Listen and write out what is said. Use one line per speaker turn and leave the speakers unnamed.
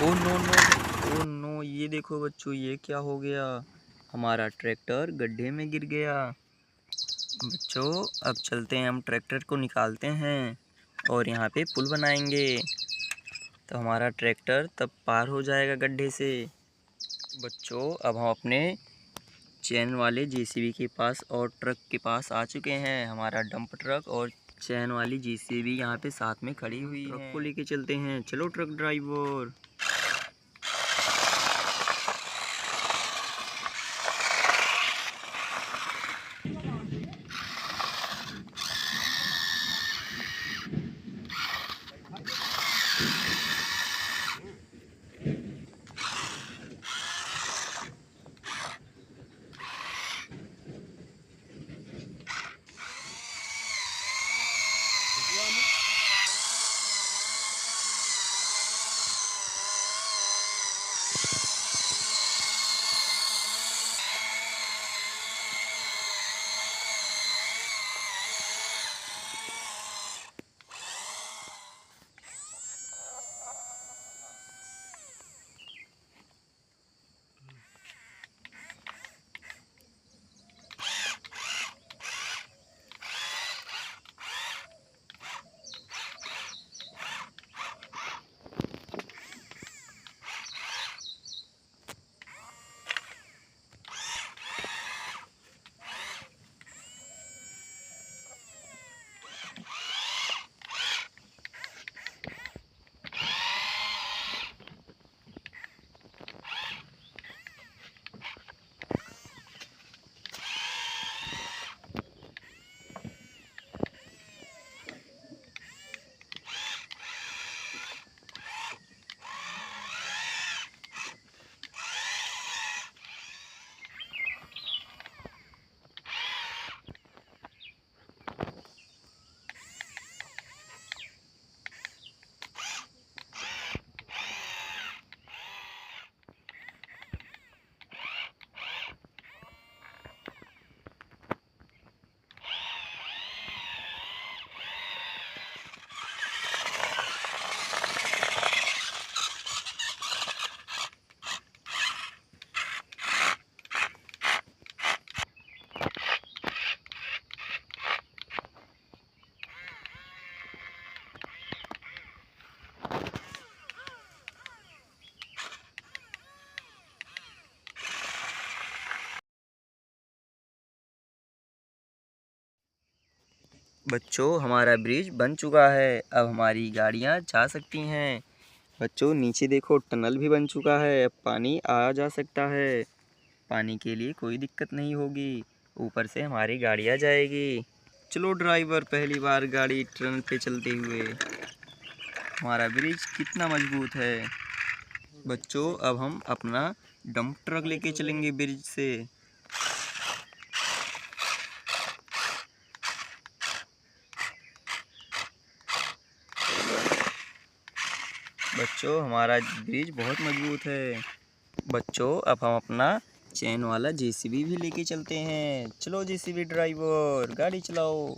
ओ no no, oh no, ये देखो बच्चों, ये क्या हो गया। हमारा ट्रैक्टर गड्ढे में गिर गया। बच्चों अब चलते हैं, हम ट्रैक्टर को निकालते हैं और यहाँ पे पुल बनाएंगे, तो हमारा ट्रैक्टर तब पार हो जाएगा गड्ढे से। बच्चों अब हम अपने चैन वाले जेसीबी के पास और ट्रक के पास आ चुके हैं। हमारा डंप ट्रक और चैन वाली जेसीबी यहाँ पे साथ में खड़ी हुई है। ट्रक को लेके चलते हैं, चलो ट्रक ड्राइवर। बच्चों हमारा ब्रिज बन चुका है, अब हमारी गाड़ियाँ जा सकती हैं। बच्चों नीचे देखो, टनल भी बन चुका है, अब पानी आ जा सकता है। पानी के लिए कोई दिक्कत नहीं होगी, ऊपर से हमारी गाड़ियाँ जाएगी। चलो ड्राइवर, पहली बार गाड़ी टनल पे चलते हुए। हमारा ब्रिज कितना मजबूत है। बच्चों अब हम अपना डंप ट्रक लेके चलेंगे ब्रिज से। बच्चों हमारा ब्रिज बहुत मजबूत है। बच्चों अब हम अपना चैन वाला जेसीबी भी लेके चलते हैं। चलो जेसीबी ड्राइवर, गाड़ी चलाओ।